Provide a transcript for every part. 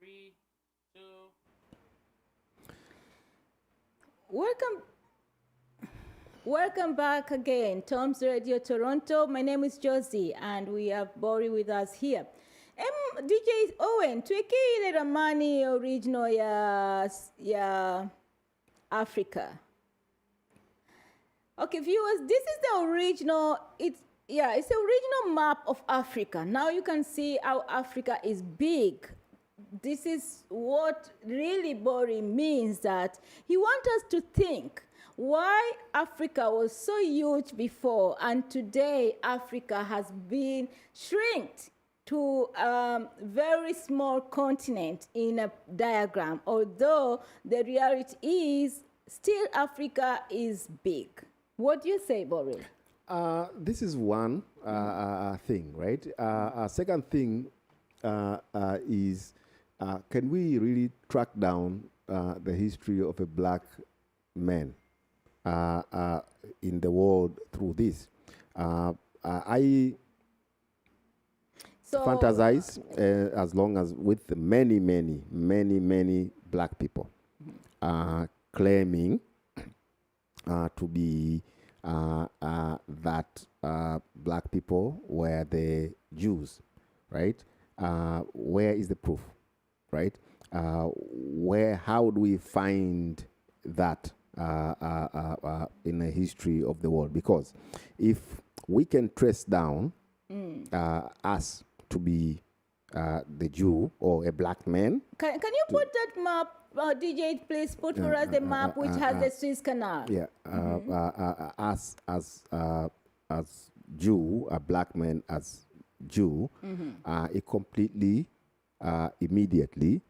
Three, two. Welcome back again, Tom's Radio Toronto. My name is Josie, and we have Bori with us here. DJ Owen, tuweke ile ramani original ya Africa. Okay, viewers, this is the original. It's the original map of Africa. Now you can see how Africa is big. This is what really Bori means, that he wants us to think why Africa was so huge before, and today Africa has been shrinked to a very small continent in a diagram, although the reality is still Africa is big. What do you say, Bori? This is one thing, right? Second thing is, can we really track down the history of a black man in the world through this? I fantasize as long as with many black people claiming to be that black people were the Jews, right? Where is the proof, right? How do we find that in the history of the world? Because if we can trace down us to be the Jew or a black man. Can you put that map, DJ, please put for us the map which has the Suez Canal. Yeah, us as Jew, a black man as Jew, it completely, immediately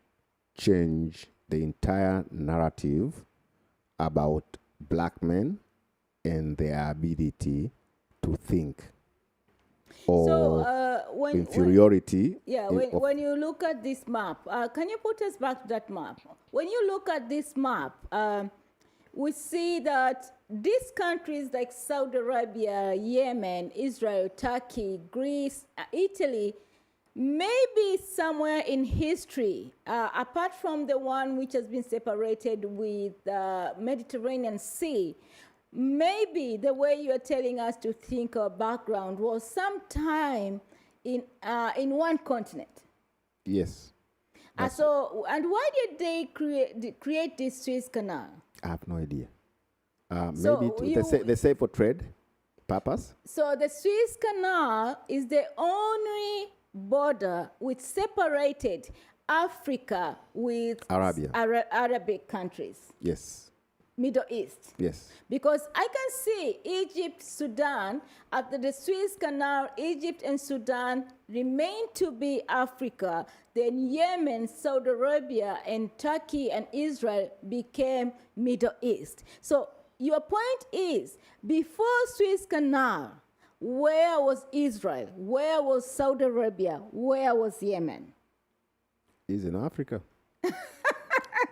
changed the entire narrative about black men and their ability to think. Or inferiority. When you look at this map, can you put us back to that map? When you look at this map, we see that these countries like Saudi Arabia, Yemen, Israel, Turkey, Greece, Italy, maybe somewhere in history, apart from the one which has been separated with the Mediterranean Sea, maybe the way you are telling us to think our background was sometime in one continent. Yes. And why did they create this Suez Canal? I have no idea. Maybe they say for trade purpose. So the Suez Canal is the only border which separated Africa with Arabic countries. Yes. Middle East. Yes. Because I can see Egypt, Sudan, after the Suez Canal, Egypt and Sudan remain to be Africa. Then Yemen, Saudi Arabia, and Turkey and Israel became Middle East. So your point is, before Suez Canal, where was Israel? Where was Saudi Arabia? Where was Yemen? It's in Africa.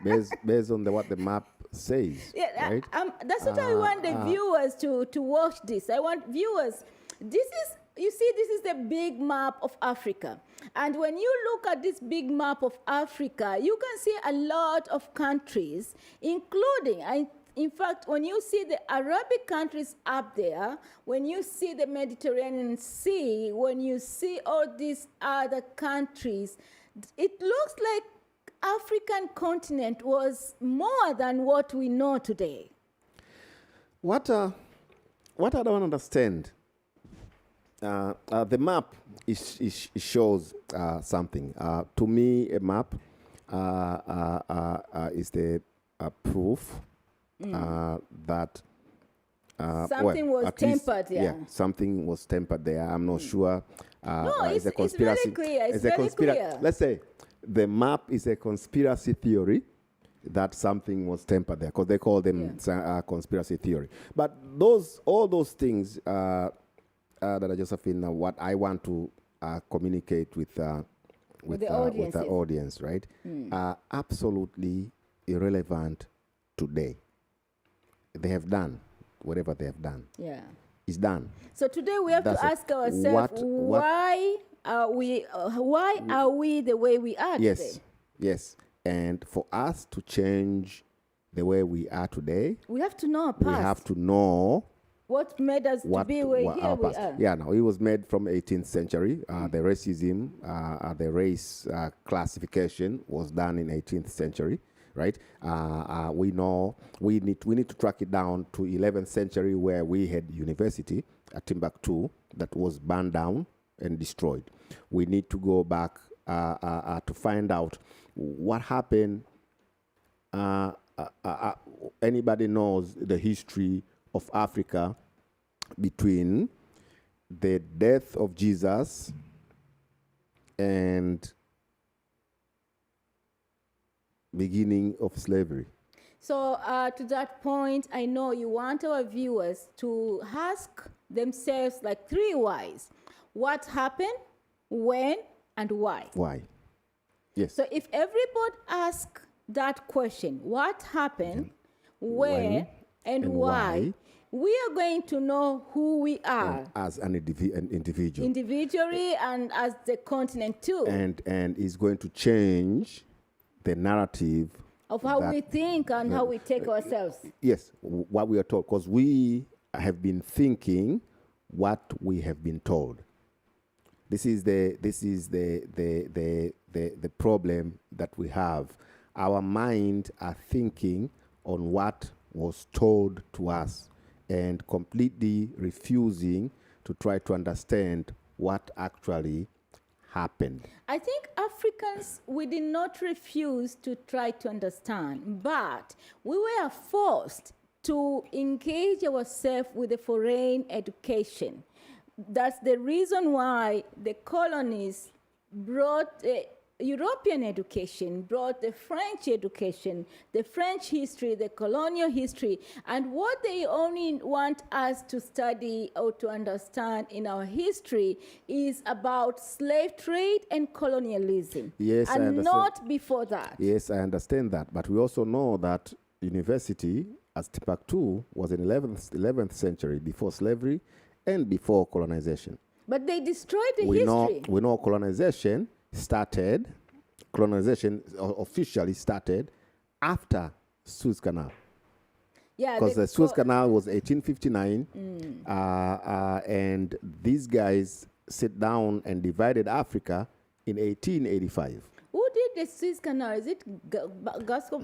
based on what the map says. Yeah, right? That's what I want the viewers to watch this. I want viewers, this is the big map of Africa. And when you look at this big map of Africa, you can see a lot of countries, including, in fact, when you see the Arabic countries up there, when you see the Mediterranean Sea, when you see all these other countries, it looks like African continent was more than what we know today. What I don't understand, the map shows something. To me, a map is the proof that something was tempered. Yeah, something was tempered there. I'm not sure. No, it's very clear. It's very clear. Let's say the map is a conspiracy theory that something was tempered there, because they call them conspiracy theory. But all those things that are Josephine, what I want to communicate with the audience, right, are absolutely irrelevant today. They have done whatever they have done. Yeah, it's done. So today we have to ask ourselves why are we the way we are yes. today? Yes. And for us to change the way we are today, We have to know our we past. have to know What made us to be where what here our we past. are. Yeah, no, it was made from 18th century. The racism, the race classification was done in 18th century, right? We know we need to track it down to 11th century, where we had university at Timbuktu that was burned down and destroyed. We need to go back to find out what happened. Anybody knows the history of Africa between the death of Jesus and beginning of slavery? So to that point, I know you want our viewers to ask themselves like 3 whys. What happened, when, and why? Why? Yes. So if everybody asks that question, what happened, where, and why, we are going to know who we are as an individual. individually and as the continent too, And it's going to change the narrative of how that- we think and how we take ourselves. Yes, what we are told, because we have been thinking what we have been told. This is the problem that we have. Our mind are thinking on what was told to us and completely refusing to try to understand what actually happened. I think Africans, we did not refuse to try to understand, but we were forced to engage ourselves with the foreign education. That's the reason why the colonies brought European education, brought the French education, the French history, the colonial history, and what they only want us to study or to understand in our history is about slave trade and colonialism. Yes, I and understand. not before that. Yes, I understand that. But we also know that university as Timbuktu was in 11th century, before slavery and before colonization. But they destroyed the We history. know colonization officially started after Suez Canal. Yeah, Because the Suez Canal was 1859, and these guys sat down and divided Africa in 1885. Who did the Suez Canal? Is it Gasco?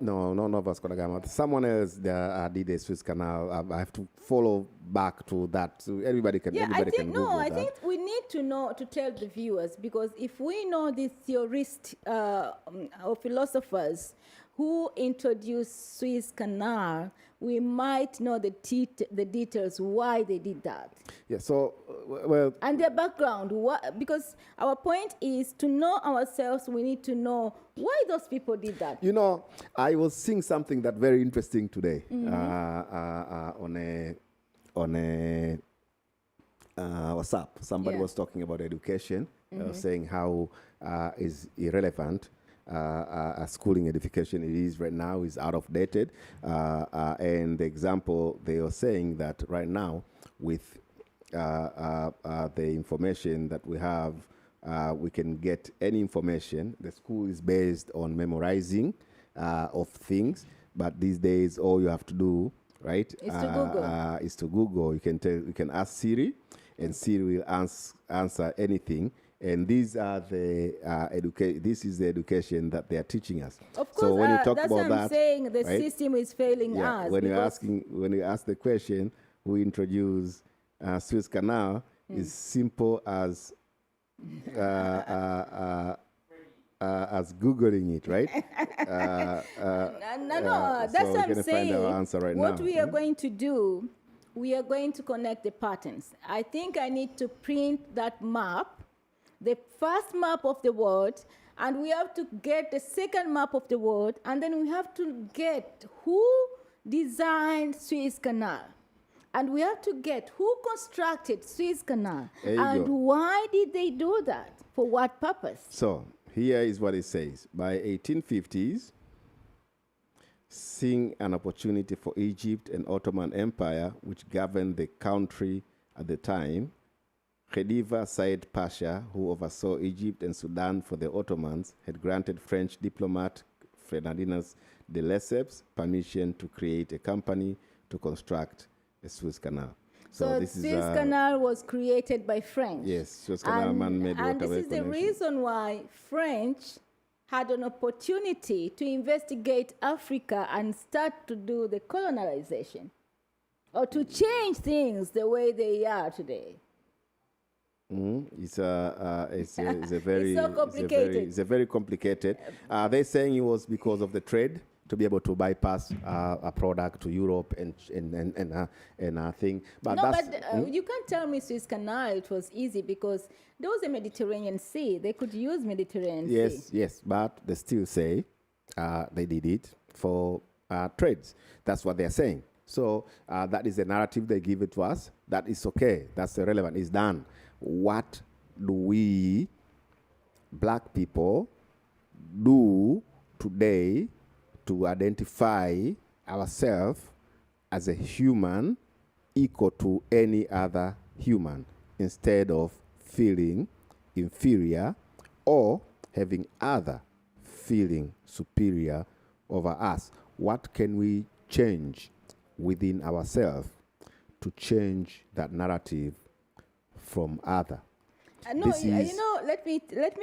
No, not Vasco da Gama. Someone else did the Suez Canal. I have to follow back to that. So everybody can. Yeah, everybody can Google I that. think we need to know, to tell the viewers, because if we know these theorists or philosophers who introduced Suez Canal, we might know the details why they did that. Yeah. So, well. And their background, because our point is to know ourselves, we need to know why those people did that. You know, I was seeing something that very interesting today on a WhatsApp. Somebody was talking about education, saying how is irrelevant schooling education it is right now is out of dated. And the example they were saying that right now with the information that we have, we can get any information. The school is based on memorizing of things, but these days all you have to do, right, is to Google. You can ask Siri, and Siri will answer anything. And these are the This is the education that they are teaching us. Of course, so when you talk that's about what I'm saying. The right? system is failing us. When you ask the question, who introduced Suez Canal, is simple as Googling it, right? No, that's so what we're I'm saying. Find our answer right what now. we are going to do, we are going to connect the patterns. I think I need to print that map, the first map of the world, and we have to get the second map of the world, and then we have to get who designed Suez Canal. And we have to get who constructed Suez Canal. There you And go. why did they do that? For what purpose? So here is what it says. By 1850s, seeing an opportunity for Egypt and Ottoman Empire, which governed the country at the time, Khedive Said Pasha, who oversaw Egypt and Sudan for the Ottomans, had granted French diplomat Ferdinand de Lesseps permission to create a company to construct the Suez Canal. So this Suez is Canal was created by French. yes, Suez Canal man-made and this waterway is the connection. reason why French had an opportunity to investigate Africa and start to do the colonization or to change things the way they are today. It's a very so complicated. It's a very complicated. They're saying it was because of the trade to be able to bypass a product to Europe and thing. But No, that's, but you can't tell me Suez Canal it was easy because there was a Mediterranean Sea. They could use Mediterranean Sea. Yes, but they still say they did it for trades. That's what they're saying. So that is the narrative they give it to us. That is okay. That's irrelevant. It's done. What do we, black people, do today to identify ourselves as a human equal to any other human instead of feeling inferior or having other feeling superior over us? What can we change within ourselves to change that narrative from other? No, you know, let me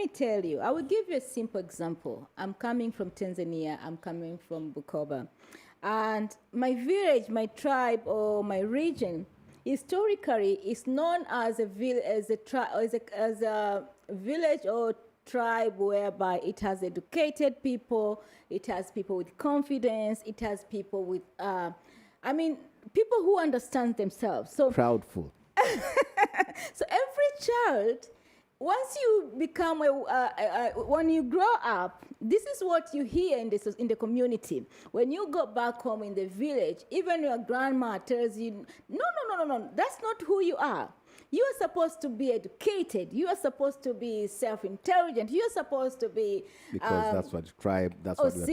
tell you. I will give you a simple example. I'm coming from Tanzania. I'm coming from Bukoba, and my village, my tribe, or my region, historically is known as a village or tribe whereby it has educated people, it has people with confidence, it has people with, people who understand themselves. So Proudful. So every child, once you become when you grow up, this is what you hear in the community. When you go back home in the village, even your grandma tells you, no, that's not who you are. You are supposed to be educated. You are supposed to be self-intelligent. You are supposed to be Because that's what your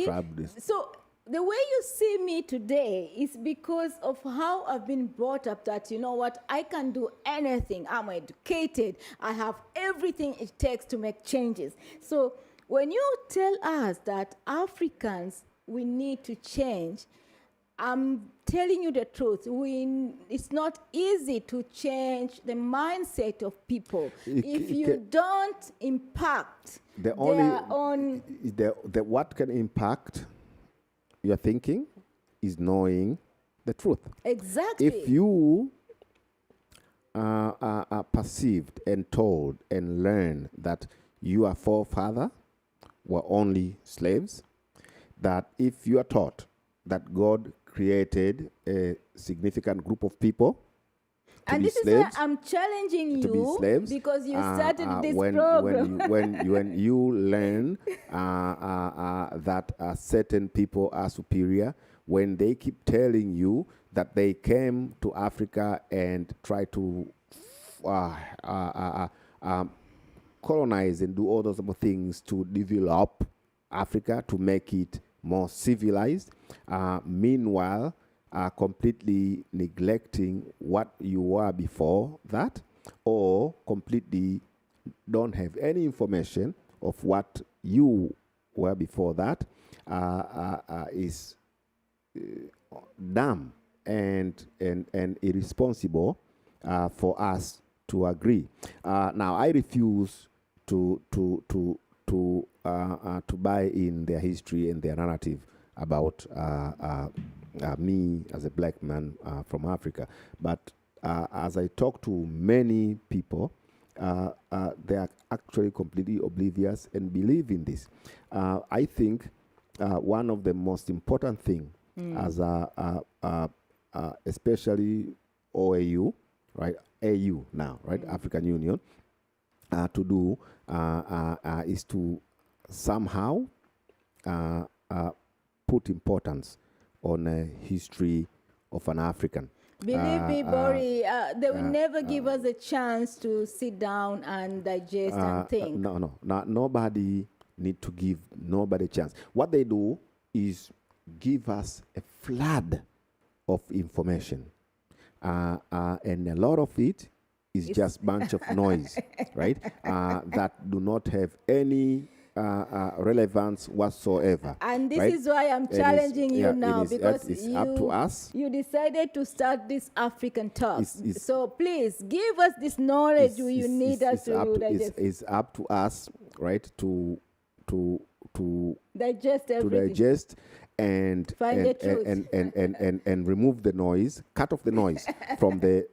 tribe is. So the way you see me today is because of how I've been brought up that, you know what, I can do anything. I'm educated. I have everything it takes to make changes. So when you tell us that Africans, we need to change, I'm telling you the truth. It's not easy to change the mindset of people if you don't impact their own. What can impact your thinking is knowing the truth. Exactly. If you are perceived and told and learn that your forefather were only slaves, that if you are taught that God created a significant group of people to and be this slaves, is why I'm challenging to be you slaves, because you started this when program. when you learn that certain people are superior, when they keep telling you that they came to Africa and try to colonize and do all those other things to develop Africa, to make it more civilized, meanwhile completely neglecting what you were before that, or completely don't have any information of what you were before that, is dumb and irresponsible for us to agree. Now, I refuse to buy in their history and their narrative about me as a black man from Africa. But as I talk to many people, they are actually completely oblivious and believe in this. I think one of the most important thing as especially OAU, right? AU now, right? African Union, to do is to somehow put importance on a history of an African. Believe me, Bori, they will never give us a chance to sit down and digest and think. No, nobody need to give nobody a chance. What they do is give us a flood of information, and a lot of it is just bunch of noise, right? That do not have any relevance whatsoever. And this right? is why I'm And challenging you now, because it's up to us. you decided to start this African talk. It's- So please give us this knowledge you It's- need it's- us it's to up to- digest, it's up to us, right, to digest to everything. digest and Find the truth. and remove the noise, cut off the noise from the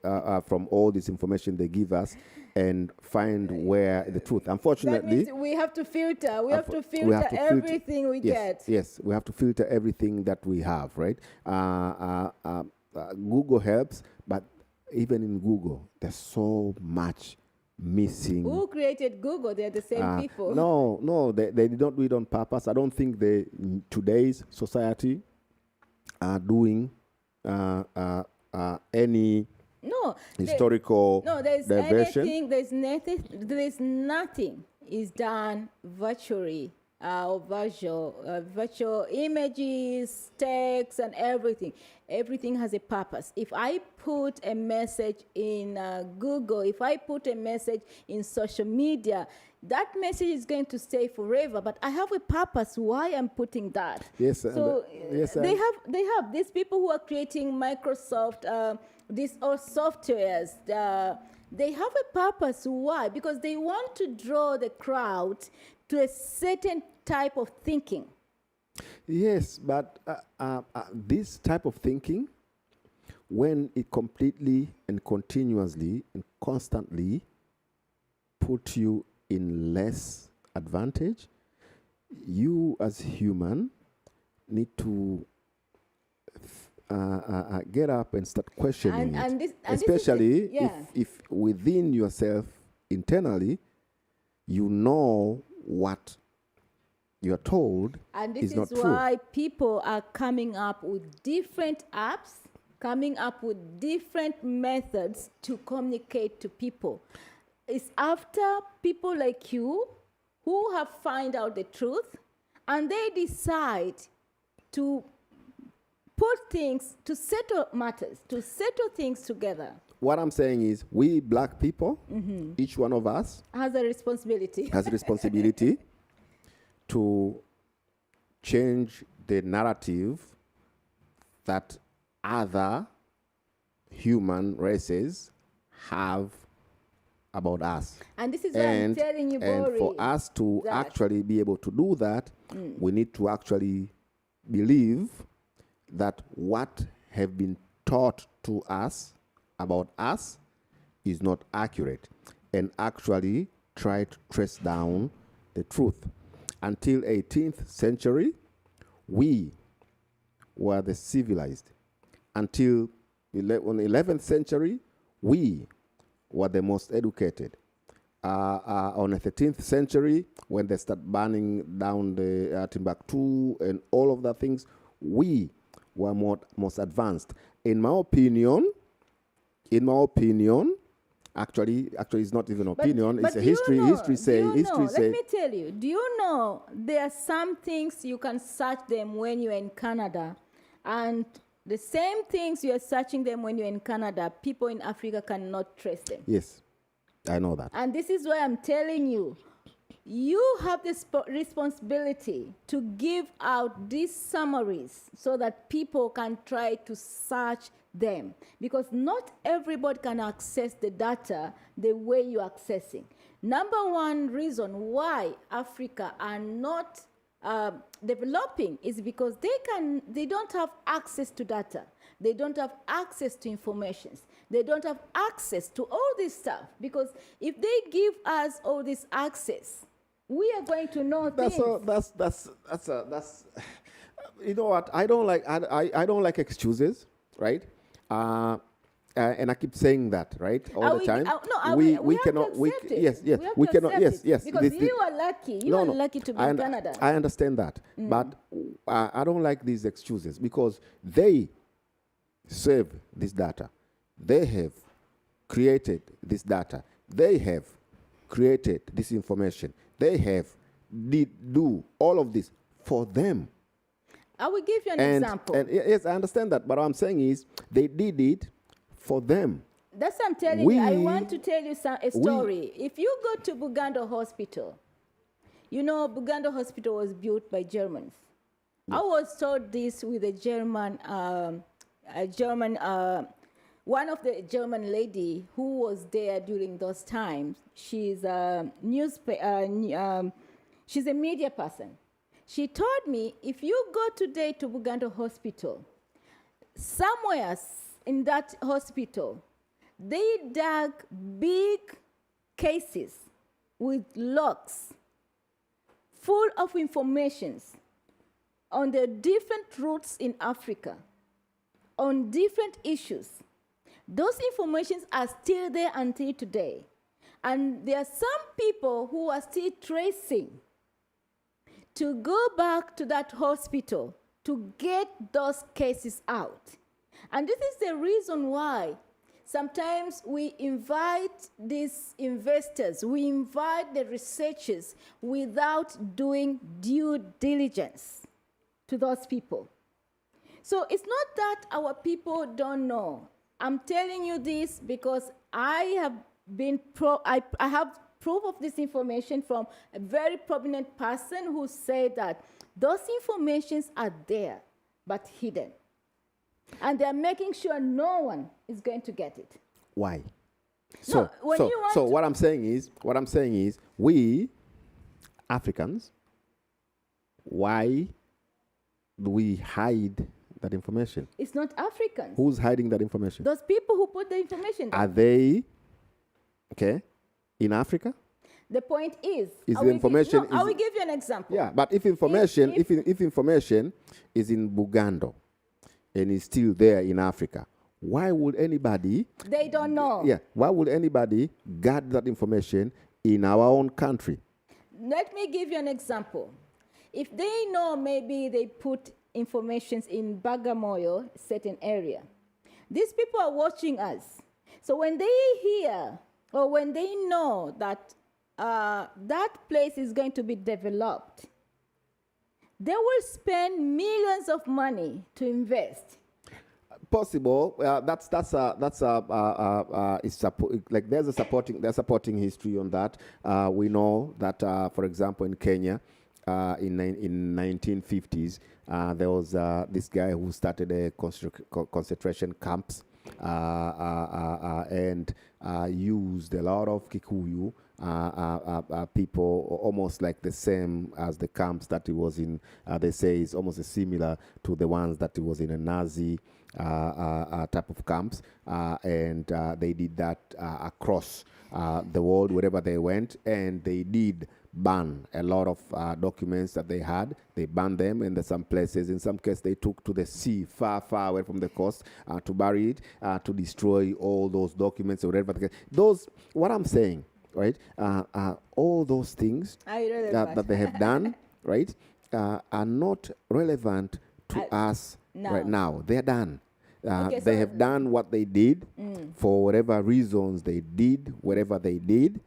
from all this information they give us, and find where the truth. That Unfortunately, means we have to filter. We have to we filter have to everything we yes, get. Yes, we have to filter everything that we have, right? Google helps, but even in Google, there's so much missing. Who created Google? They're the same people. No, they did not do it on purpose. I don't think today's society are doing any No. historical diversion. There's nothing is done virtually or virtual images, text, and everything. Everything has a purpose. If I put a message in Google, if I put a message in social media, that message is going to stay forever. But I have a purpose why I'm putting that. Yes, So yes, they have these people who are creating Microsoft, these all softwares. They have a purpose why? Because they want to draw the crowd to a certain type of thinking. Yes, but this type of thinking, when it completely and continuously and constantly put you in less advantage, you as human need to get up and start questioning it. Especially if within yourself internally, you know what you're told And this is not true. why people are coming up with different apps, coming up with different methods to communicate to people. It's after people like you who have found out the truth, and they decide to put things, to settle matters, to settle things together. What I'm saying is, we black people, each one of us Has a responsibility. has a responsibility to change the narrative that other human races have about us. And this is what I'm telling you, and Bori, for us to that- actually be able to do that, we need to actually believe that what have been taught to us about us is not accurate, and actually try to trace down the truth. Until 18th century, we were the civilized. Until 11th century, we were the most educated. On the 13th century, when they start burning down the Timbuktu and all of the things, we were most advanced. In my opinion, actually, it's not even opinion. It's a history. History say. Let me tell you. Do you know there are some things you can search them when you're in Canada, and the same things you are searching them when you're in Canada, people in Africa cannot trace them. Yes, I know that. And this is why I'm telling you, you have this responsibility to give out these summaries so that people can try to search them, because not everybody can access the data the way you're accessing. Number one reason why Africa are not developing is because they don't have access to data. They don't have access to information. They don't have access to all this stuff, because if they give us all this access, we are going to know things. That's you know what, I don't like excuses, right? And I keep saying that, right, all the time. We cannot. Yes. Because you are lucky. You are lucky to be in Canada. I understand that, but I don't like these excuses, because they save this data. They have created this data. They have created this information. They have do all of this for them. I will give you an example. And yes, I understand that. But what I'm saying is, they did it for them. That's what I'm telling you. I We- want to tell you a story. If you go to Bugando Hospital, you know Bugando Hospital was built by Germans. I was told this with one of the German lady who was there during those times. She's a she's a media person. She told me, if you go today to Bugando Hospital, somewhere in that hospital, they dug big cases with locks full of informations on the different routes in Africa, on different issues. Those informations are still there until today. And there are some people who are still tracing to go back to that hospital to get those cases out. And this is the reason why sometimes we invite these investors, we invite the researchers without doing due diligence to those people. So it's not that our people don't know. I'm telling you this because I have I have proof of this information from a very prominent person who said that those informations are there, but hidden. And they're making sure no one is going to get it. Why? No, when you want So to- what I'm saying is, we Africans, why do we hide that information? It's not Africans. Who's hiding that information? Those people who put the information there. Are they in Africa? The point is Is I the will information- I is- will give you an example. Yeah, but if information, If- if information is in Bugando and is still there in Africa, why would anybody? They don't know. Yeah, why would anybody guard that information in our own country? Let me give you an example. If they know maybe they put informations in Bagamoyo, certain area, these people are watching us. So when they hear or when they know that that place is going to be developed, they will spend millions of money to invest. Possible. There's supporting history on that. We know that, for example, in Kenya, in 1950s, there was this guy who started a concentration camps and used a lot of Kikuyu people, almost like the same as the camps that he was in. They say it's almost similar to the ones that he was in a Nazi type of camps, and they did that across the world wherever they went, and they did ban a lot of documents that they had. They banned them, and in some cases they took to the sea, far away from the coast, to bury it, to destroy all those documents or whatever. What I'm saying, right? All those things that they have done, right, are not relevant to us right now. They're done. Okay, they so- have done what they did for whatever reasons they did, whatever they did.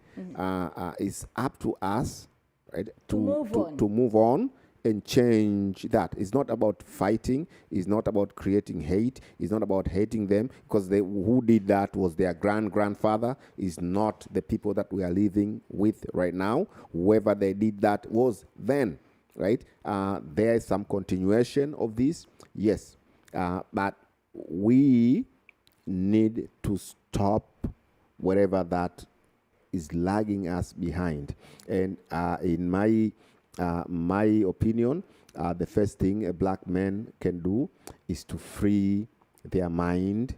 It's up to us, right, To move on. to move on and change that. It's not about fighting. It's not about creating hate. It's not about hating them, because who did that was their grandfather. Is not the people that we are living with right now. Whoever they did that was then, right? There is some continuation of this, yes, but we need to stop whatever that is lagging us behind. And in my opinion, the first thing a black man can do is to free their mind